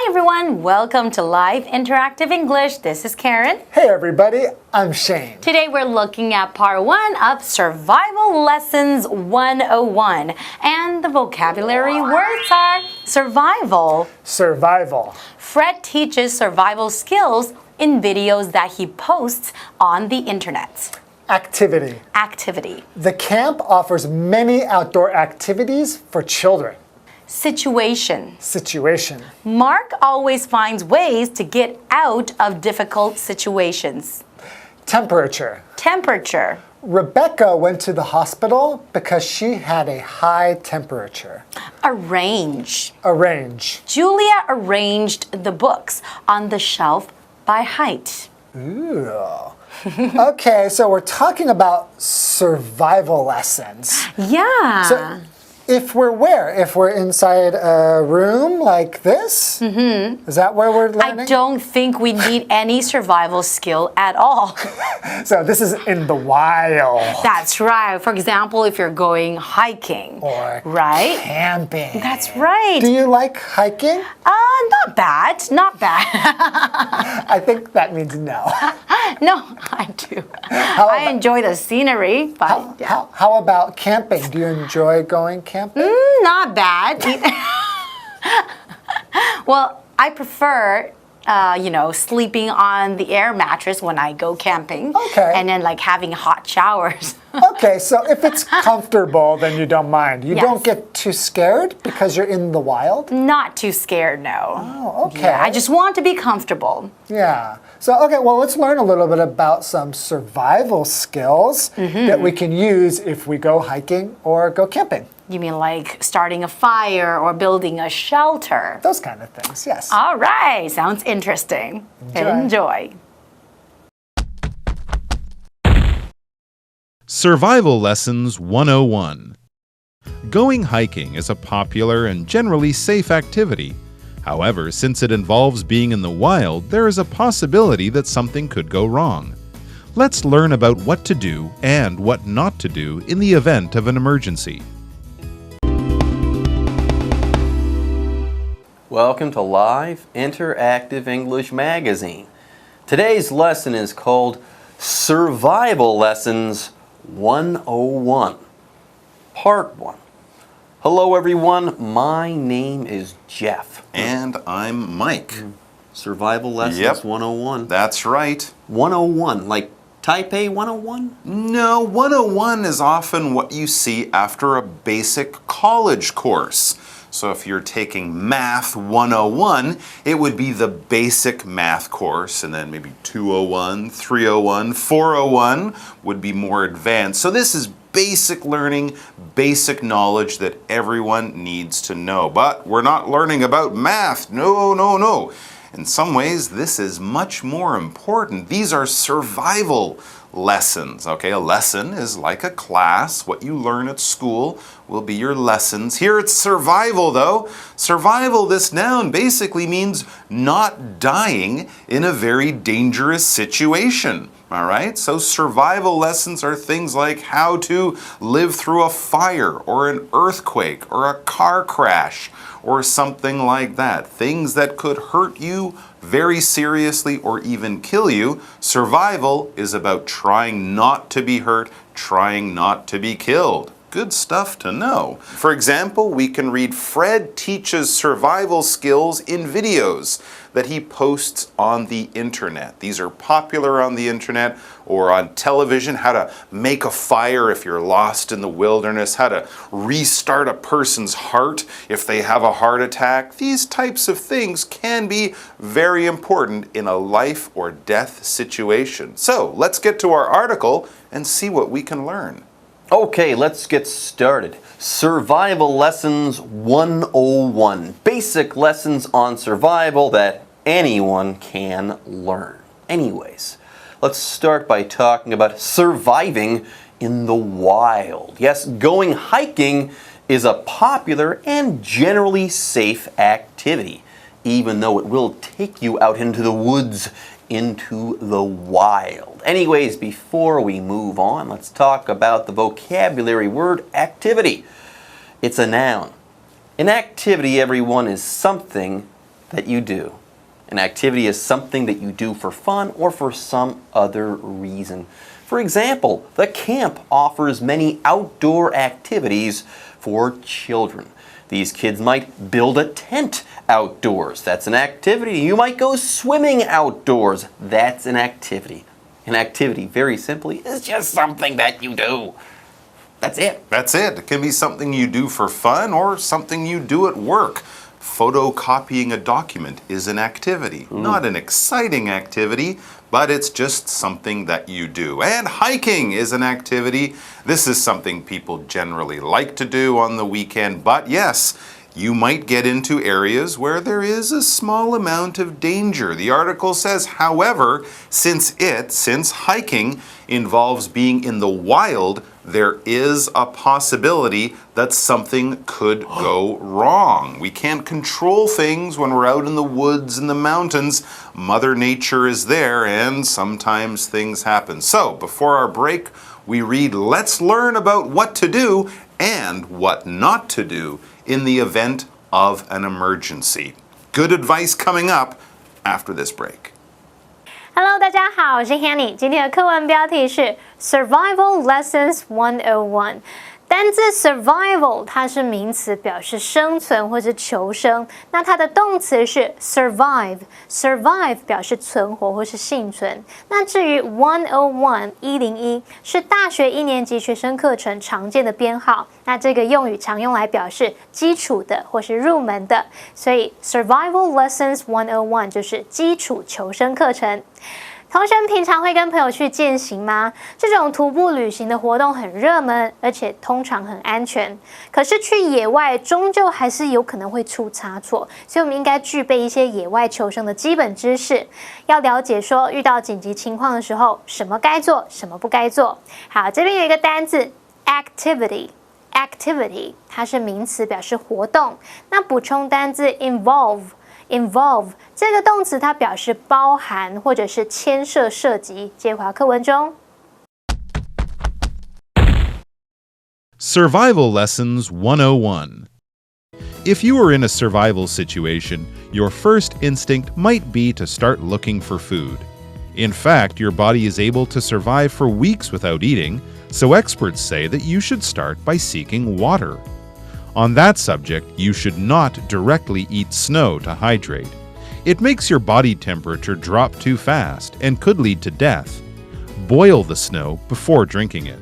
Hi everyone, welcome to Live Interactive English. This is Karen. Hey everybody, I'm Shane. Today we're looking at part 1 of Survival Lessons 101. And the vocabulary words are survival. Survival. Fred teaches survival skills in videos that he posts on the internet. Activity. Activity. The camp offers many outdoor activities for children. Situation. Situation. Mark always finds ways to get out of difficult situations. Temperature. Temperature. Rebecca went to the hospital because she had a high temperature. Arrange. Arrange. Julia arranged the books on the shelf by height. Ooh. Okay, so we're talking about survival lessons. Yeah. So if we're where? If we're inside a room like this? Is that where we're learning? I don't think we need any survival skill at all. So this is in the wild. That's right. For example, if you're going hiking. Or right? camping. That's right. Do you like hiking? Not bad. Not bad. I think that means no. No, I do. I enjoy the scenery. But How about camping? Do you enjoy going camping? Not bad. Well, I prefer sleeping on the air mattress when I go camping. Okay. And then like having hot showers. Okay, so if it's comfortable, then you don't mind. You don't get too scared because you're in the wild? Not too scared, no. Oh, okay. Yeah, I just want to be comfortable. Yeah. So, okay, well, let's learn a little bit about some survival skills that we can use if we go hiking or go camping. You mean like starting a fire or building a shelter? Those kind of things, yes. All right, sounds interesting. Enjoy. Survival Lessons 101. Going hiking is a popular and generally safe activity. However, since it involves being in the wild, there is a possibility that something could go wrong. Let's learn about what to do and what not to do in the event of an emergency. Welcome to Live Interactive English Magazine. Today's lesson is called Survival Lessons 101, Part 1. Hello everyone, my name is Jeff. And I'm Mike. Survival Lessons 101. That's right. 101, like Taipei 101? No, 101 is often what you see after a basic college course. So if you're taking Math 101, it would be the basic math course, and then maybe 201, 301, 401 would be more advanced. So this is basic learning, basic knowledge that everyone needs to know. But we're not learning about math. No, no, no. In some ways, this is much more important. These are survival lessons, okay? A lesson is like a class. What you learn at school will be your lessons. Here it's survival, though. Survival, this noun basically means not dying in a very dangerous situation. All right, so survival lessons are things like how to live through a fire or an earthquake or a car crash or something like that. Things that could hurt you very seriously or even kill you. Survival is about trying not to be hurt, trying not to be killed. Good stuff to know. For example, we can read Fred teaches survival skills in videos that he posts on the internet. These are popular on the internet or on television, how to make a fire if you're lost in the wilderness, how to restart a person's heart if they have a heart attack. These types of things can be very important in a life or death situation. So let's get to our article and see what we can learn. Okay, let's get started. Survival Lessons 101. Basic lessons on survival that anyone can learn. Anyways, let's start by talking about surviving in the wild. Yes, going hiking is a popular and generally safe activity, even though it will take you out into the woods, into the wild. Anyways, before we move on, let's talk about the vocabulary word activity. It's a noun. An activity, everyone, is something that you do. An activity is something that you do for fun or for some other reason. For example, the camp offers many outdoor activities for children. These kids might build a tent outdoors. That's an activity. You might go swimming outdoors. That's an activity. An activity, very simply, is just something that you do. That's it. That's it. It can be something you do for fun or something you do at work. Photocopying a document is an activity. Not an exciting activity, but it's just something that you do. And hiking is an activity. This is something people generally like to do on the weekend, but yes, you might get into areas where there is a small amount of danger. The article says, however, since hiking involves being in the wild, there is a possibility that something could go wrong. We can't control things when we're out in the woods and the mountains. Mother Nature is there and sometimes things happen. So, before our break, we read, let's learn about what to do and what not to do in the event of an emergency. Good advice coming up after this break. Hello， 大家好，我是 Hanny。今天的课文标题是 Survival Lessons 101。单字 survival 它是名词，表示生存或是求生。那它的动词是 survive，survive 表示存活或是幸存。那至于101是大学1年级学生课程常见的编号。那这个用语常用来表示基础的或是入门的，所以 Survival Lessons 101就是基础求生课程。同学们平常会跟朋友去健行吗？这种徒步旅行的活动很热门，而且通常很安全。可是去野外终究还是有可能会出差错，所以我们应该具备一些野外求生的基本知识，要了解说遇到紧急情况的时候，什么该做，什么不该做。好，这边有一个单字 activity， 它是名词，表示活动。那补充单字 involve 这个动词它表示包含或者是牵涉涉及。接回课文中。Survival Lessons 101. If you are in a survival situation, your first instinct might be to start looking for food. In fact, your body is able to survive for weeks without eating, so experts say that you should start by seeking water. On that subject, you should not directly eat snow to hydrate. It makes your body temperature drop too fast and could lead to death. Boil the snow before drinking it.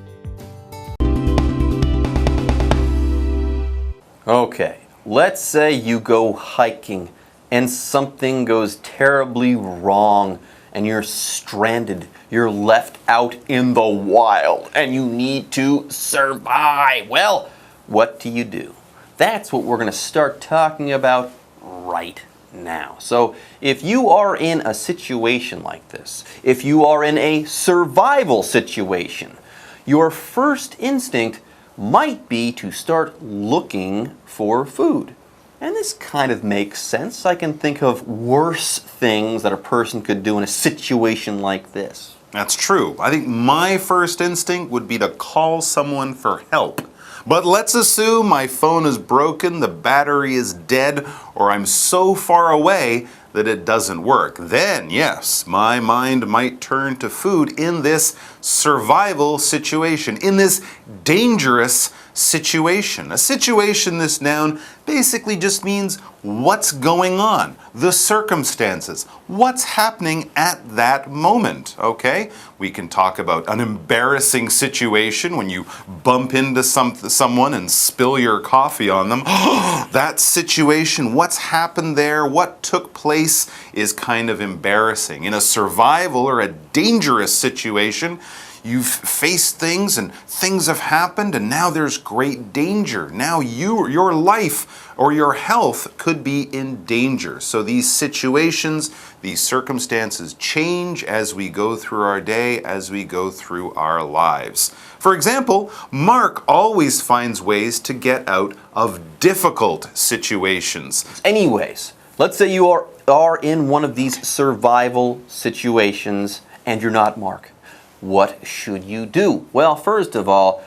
Okay, let's say you go hiking and something goes terribly wrong and you're stranded. You're left out in the wild and you need to survive. Well, what do? That's what we're going to start talking about right now. So if you are in a situation like this, if you are in a survival situation, your first instinct might be to start looking for food. And this kind of makes sense. I can think of worse things that a person could do in a situation like this. That's true. I think my first instinct would be to call someone for help. But let's assume my phone is broken, the battery is dead, or I'm so far away that it doesn't work. Then, yes, my mind might turn to food in this survival situation, in this dangerous situation. A situation, this noun, basically just means what's going on, the circumstances, what's happening at that moment, okay? We can talk about an embarrassing situation when you bump into someone and spill your coffee on them. That situation, what's happened there, what took place is kind of embarrassing. In a survival or a dangerous situation, you've faced things and things have happened and now there's great danger. Now your life or your health could be in danger. So these situations, these circumstances change as we go through our day, as we go through our lives. For example, Mark always finds ways to get out of difficult situations. Anyways, let's say you are in one of these survival situations and you're not Mark. What should you do? Well, first of all,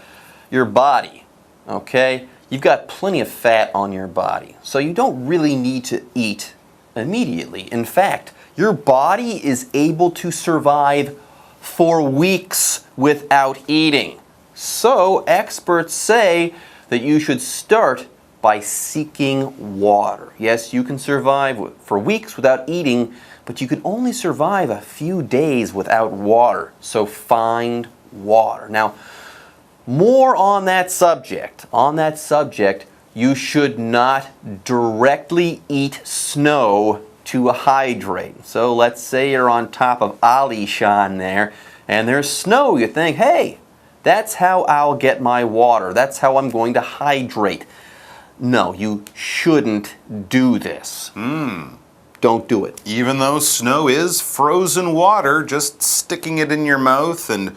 your body, okay? You've got plenty of fat on your body, so you don't really need to eat immediately. In fact, your body is able to survive for weeks without eating. So, experts say that you should start by seeking water. Yes, you can survive for weeks without eating, but you can only survive a few days without water. So, find water. Now, more on that subject. You should not directly eat snow to hydrate. So let's say you're on top of Alishan there, and there's snow. You think, hey, that's how I'll get my water. That's how I'm going to hydrate. No, you shouldn't do this. Don't do it. Even though snow is frozen water, just sticking it in your mouth and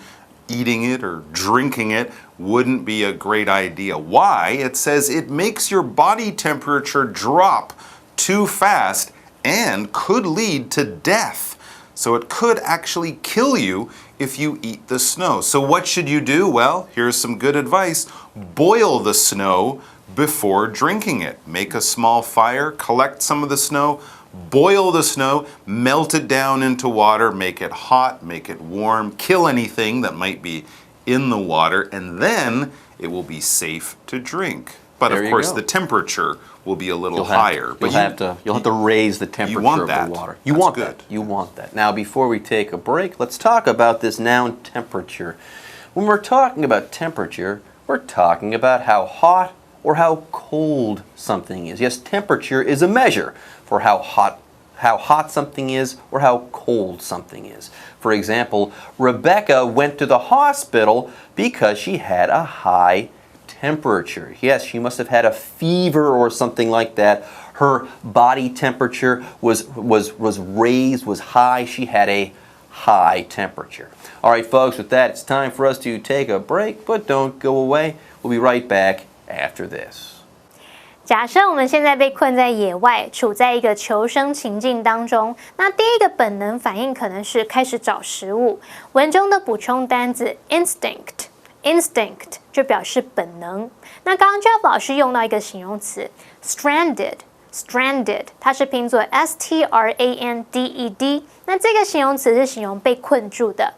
eating it or drinking it wouldn't be a great idea. Why? It says it makes your body temperature drop too fast and could lead to death. So it could actually kill you if you eat the snow. So what should you do? Well, here's some good advice. Boil the snow before drinking it. Make a small fire, collect some of the snow, boil the snow, melt it down into water, make it hot, make it warm, kill anything that might be in the water, and then it will be safe to drink. But of course, the temperature will be a little higher. You'll have to raise the temperature of the water. You want that. You want that. Now, before we take a break, let's talk about this noun temperature. When we're talking about temperature, we're talking about how hot or how cold something is. Yes, temperature is a measure for how hot something is or how cold something is. For example, Rebecca went to the hospital because she had a high temperature. Yes, she must have had a fever or something like that. Her body temperature was raised, was high. She had a high temperature. All right, folks, with that, it's time for us to take a break, but don't go away. We'll be right back after this. 假设我们现在被困在野外，处在一个求生情境当中，那第一个本能反应可能是开始找食物。文中的补充单字 instinct 就表示本能。那刚刚 Jeff 老师用到一个形容词 stranded， 它是拼作 stranded。那这个形容词是形容被困住的。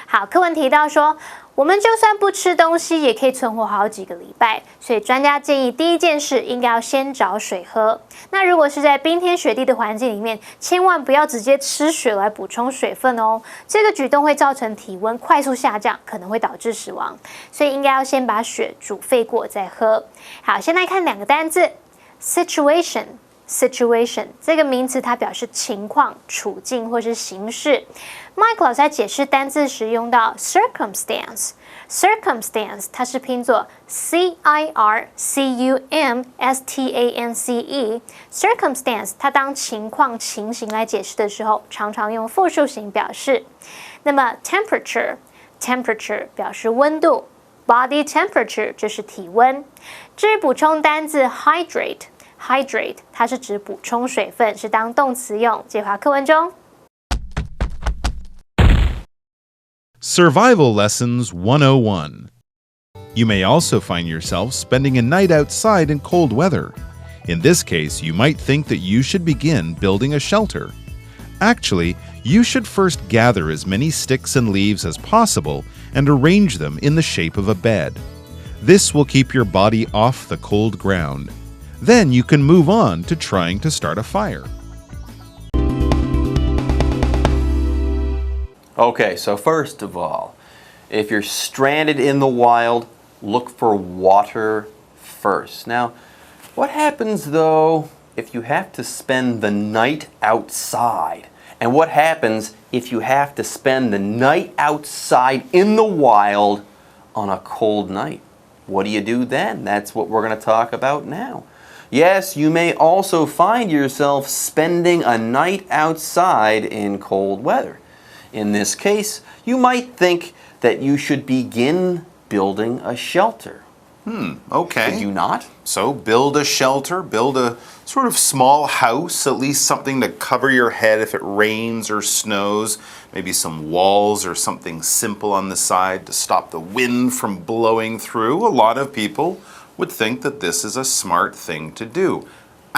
好，课文提到说，我们就算不吃东西，也可以存活好几个礼拜。所以专家建议，第一件事应该要先找水喝。那如果是在冰天雪地的环境里面，千万不要直接吃水来补充水分哦。这个举动会造成体温快速下降，可能会导致死亡。所以应该要先把水煮沸过再喝。好，先来看两个单字 situation 这个名词它表示情况、处境或是形式。Mike 老师在解释单字时用到 circumstance 它是拼作 circumstance 它当情况、情形来解释的时候，常常用复数形表示。那么 temperature 表示温度 body temperature 就是体温。至于补充单字 hydrate 它是指补充水分，是当动词用。介华课文中。Survival Lessons 101. You may also find yourself spending a night outside in cold weather. In this case, you might think that you should begin building a shelter. Actually, you should first gather as many sticks and leaves as possible and arrange them in the shape of a bed. This will keep your body off the cold ground. Then you can move on to trying to start a fire. Okay, so first of all, if you're stranded in the wild, look for water first. Now, what happens though if you have to spend the night outside? And what happens if you have to spend the night outside in the wild on a cold night? What do you do then? That's what we're going to talk about now. Yes, you may also find yourself spending a night outside in cold weather. In this case, you might think that you should begin building a shelter. Okay. Should you not? So build a shelter, build a sort of small house, at least something to cover your head if it rains or snows, maybe some walls or something simple on the side to stop the wind from blowing through. A lot of people would think that this is a smart thing to do.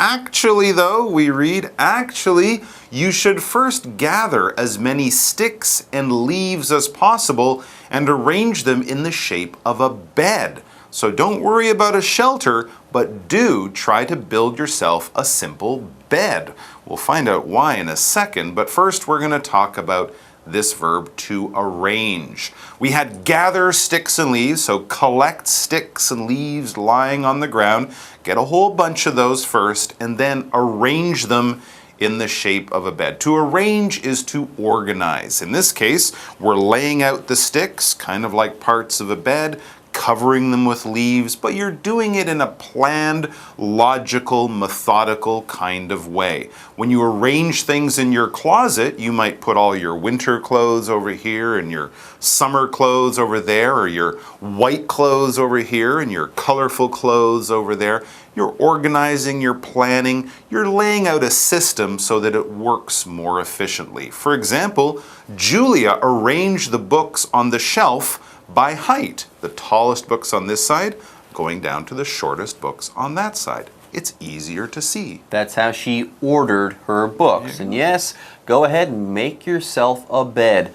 Actually, though, we read, actually, you should first gather as many sticks and leaves as possible and arrange them in the shape of a bed. So don't worry about a shelter, but do try to build yourself a simple bed. We'll find out why in a second, but first we're going to talk about this verb to arrange. We had gather sticks and leaves, so collect sticks and leaves lying on the ground, get a whole bunch of those first, and then arrange them in the shape of a bed. To arrange is to organize. In this case, we're laying out the sticks, kind of like parts of a bed, covering them with leaves, but you're doing it in a planned, logical, methodical kind of way. When you arrange things in your closet, you might put all your winter clothes over here and your summer clothes over there, or your white clothes over here and your colorful clothes over there. You're organizing, you're planning, you're laying out a system so that it works more efficiently. For example, Julia arranged the books on the shelf by height. The tallest books on this side going down to the shortest books on that side. It's easier to see. That's how she ordered her books. And yes, go ahead and make yourself a bed.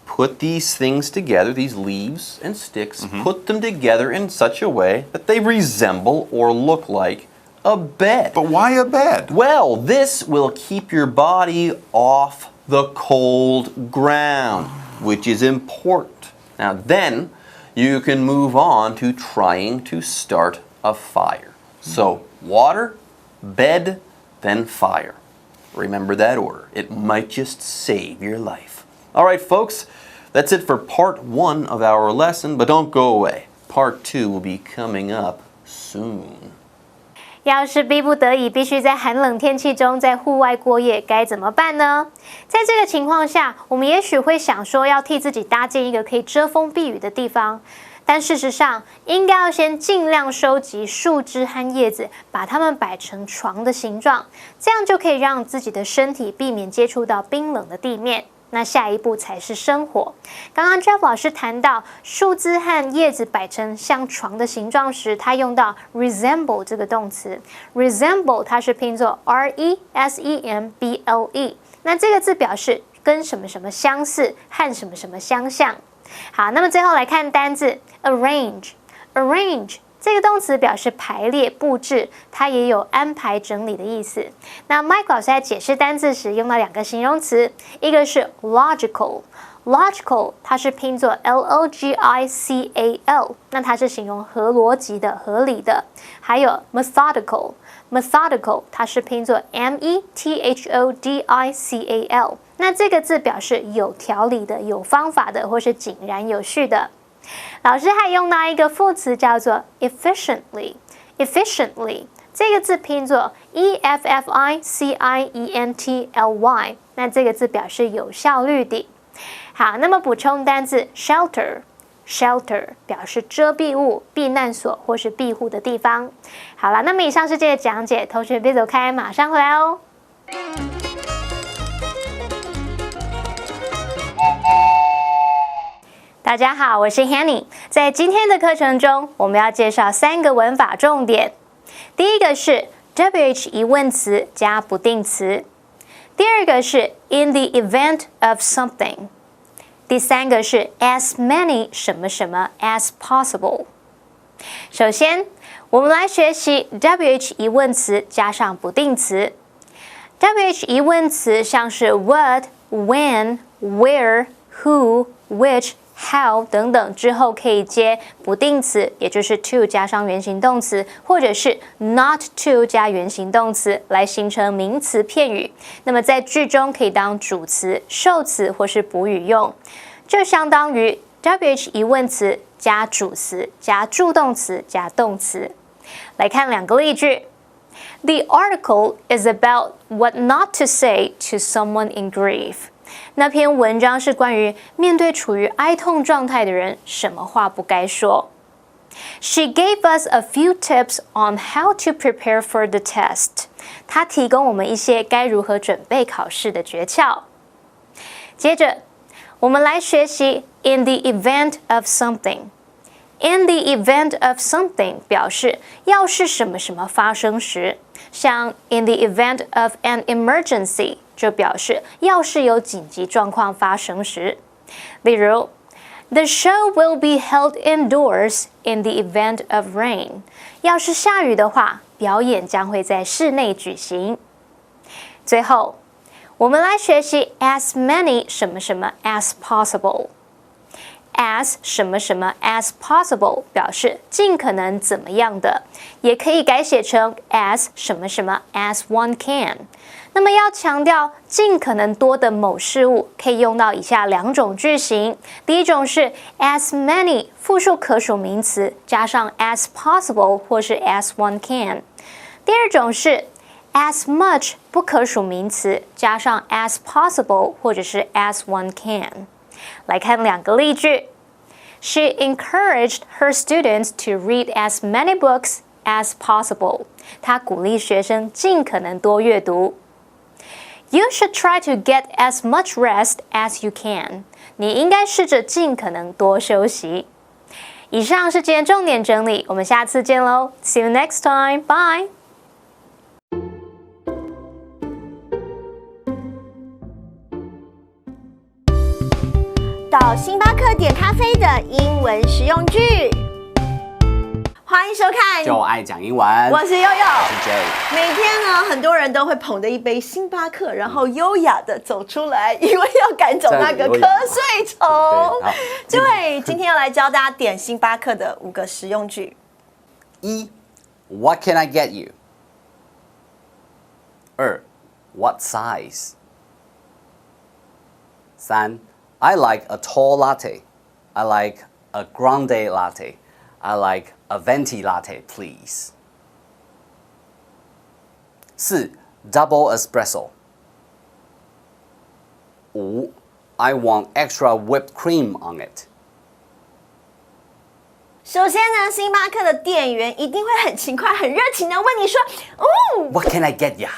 Put these things together, these leaves and sticks, put them together in such a way that they resemble or look like a bed. But why a bed? Well, this will keep your body off the cold ground, which is important. Now then, you can move on to trying to start a fire. So, water, bed, then fire. Remember that order. It might just save your life. All right, folks, that's it for part 1 of our lesson, but don't go away. Part 2 will be coming up soon. 要是逼不得已必须在寒冷天气中在户外过夜，该怎么办呢？在这个情况下，我们也许会想说要替自己搭建一个可以遮风避雨的地方，但事实上，应该要先尽量收集树枝和叶子，把它们摆成床的形状，这样就可以让自己的身体避免接触到冰冷的地面。那下一步才是生火。刚刚 Jeff 老师谈到树枝和叶子摆成像床的形状时，他用到 resemble 这个动词。resemble 它是拼作 R-E-S-E-M-B-L-E， 那这个字表示跟什么什么相似，和什么什么相像。好，那么最后来看单字 arrange。arrange这个动词表示排列布置，它也有安排整理的意思。那 Mike 老师在解释单字时用到2个形容词，一个是 logical，logical 它是拼作 L-O-G-I-C-A-L， 那它是形容合逻辑的、合理的。还有 methodical，methodical 它是拼作 M-E-T-H-O-D-I-C-A-L， 那这个字表示有条理的、有方法的，或是井然有序的。老师还用到一个副词叫做 efficiently，efficiently 这个字拼作 E-F-F-I-C-I-E-N-T-L-Y， 那这个字表示有效率的。好，那么补充单字 shelter，shelter 表示遮蔽物、避难所或是庇护的地方。好了，那么以上是这个讲解，同学别走开，马上回来哦。大家好，我是 Hanny。在今天的课程中，我们要介绍3个文法重点。第一个是 WH 疑问词加不定词。第二个是 in the event of something。第三个是 as many 什么什么 as possible。首先，我们来学习 WH 疑问词加上不定词。WH 疑问词像是 what, when, where, who, which。how 等等之后可以接不定词，也就是 to 加上原形动词，或者是 not to 加原形动词来形成名词片语。那么在句中可以当主词、受词或是补语用，就相当于 WH 疑问词加主词加助动词加动词。来看2个例句。The article is about what not to say to someone in grief。那篇文章是关于面对处于哀痛状态的人，什么话不该说。She gave us a few tips on how to prepare for the test。她提供我们一些该如何准备考试的诀窍。接着，我们来学习 in the event of something。In the event of something 表示要是什么什么发生时，像 in the event of an emergency 就表示要是有紧急状况发生时。例如 The show will be held indoors in the event of rain 要是下雨的话，表演将会在室内举行。最后我们来学习 as many 什么什么 as possible。as 什么什么 as possible 表示尽可能怎么样的，也可以改写成 as 什么什么 as one can。那么要强调尽可能多的某事物，可以用到以下两种句型。第一种是 as many 复数可数名词加上 as possible 或是 as one can。第二种是 as much 不可数名词加上 as possible 或者是 as one can。来看两个例句。She encouraged her students to read as many books as possible. 她鼓励学生尽可能多阅读。You should try to get as much rest as you can. 你应该试着尽可能多休息。以上是今天重点整理，我们下次见喽。See you next time. Bye. 到星巴克点咖啡的英文实用句，欢迎收看。就爱讲英文，我是悠悠，我是 Jay。每天呢，很多人都会捧着一杯星巴克，然后优雅的走出来，因为要赶走那个瞌睡虫。对，今天要来教大家点星巴克的5个实用句。1. What can I get you? 2. What size? 3. I like a tall latte. I like a grande latte. I like a venti latte, please. 4. Double espresso. 5. I want extra whipped cream on it. 首先呢，星巴克的店员一定会很勤快、很热情的问你说：“哦 What can I get ya?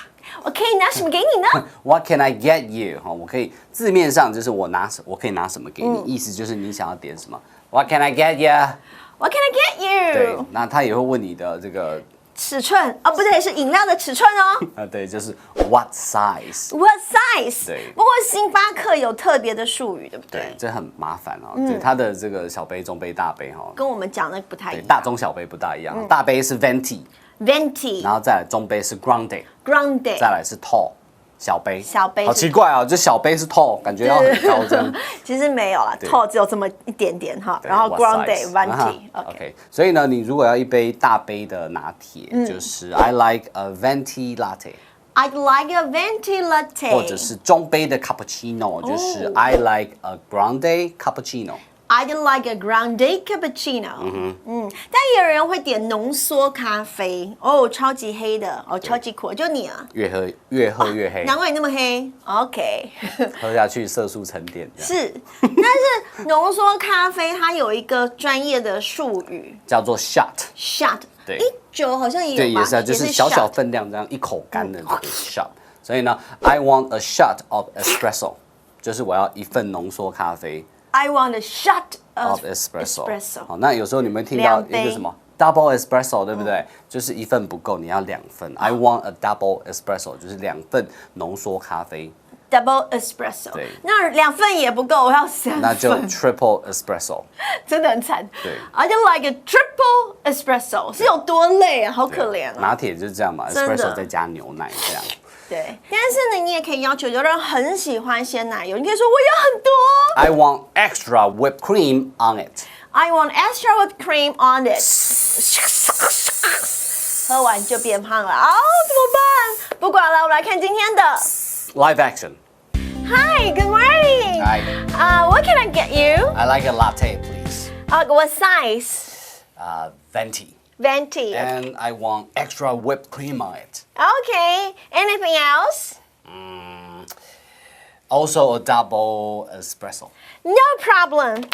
我可以拿什么给你呢？” What can I get you? 我可以字面上就是我可以拿什么给你，意思就是你想要点什么。What can I get ya? What can I get 对 you？ 那他也会问你的这个尺寸哦，不对，是饮料的尺寸哦。对，就是 What size? What size？ 对不过星巴克有特别的术语，对不对？对，这很麻烦哦。对，它的这个小杯、中杯、大杯哈，跟我们讲的不太一对，样。大中小杯不大一样。大杯是 venti， Venti， 然后再来中杯是 grande， Grande， 再来是 tall， 小杯。小杯是好奇怪哦，就小杯是 tall， 感觉要很高这样。其实没有啦对，tall 只有这么一点点哈。对然后 what Grande size？ Venti，OK。 OK， 所以呢，你如果要一杯大杯的拿铁，就是 I like a venti latte， I'd like a venti latte， 或者是中杯的 cappuccino， 就是 I like a grande cappuccino。I'd like a grande cappuccino。但也有人会点浓缩咖啡哦，超级黑的哦，超级苦，就你啊，越喝越黑，难怪你那么黑。OK，喝下去色素沉淀。是，但是浓缩咖啡它有一个专业的术语叫做 shot。 ，shot。对酒好像也有吧，对，也是啊，就是小小 shot 分量这样一口干的这个 shot。所以呢 ，I want a shot of espresso， 就是我要一份浓缩咖啡。I want a shot of of espresso。好，那有时候你们听到一个什么 double espresso， 对不对？就是一份不够，你要2份。I want a double espresso， 就是2份浓缩咖啡。double espresso。对，那2份也不够，我要3份。那就 triple espresso。真的很惨。对 I just like a triple espresso， 是有多累啊，好可怜啊。拿铁就是这样嘛真的，espresso 再加牛奶这样。对，但是呢，你也可以要求有的人很喜欢鲜奶油，你可以说我要很多。I want extra whipped cream on it。 I want extra whipped cream on it。喝完就变胖了哦，怎么办？不管了，我们来看今天的 Live action。 Hi, good morning. Hi. What can I get you? I like a latte, please. What size? Venti. Venti. And I want extra whipped cream on it. Okay. Anything else? Also a double espresso. No problem.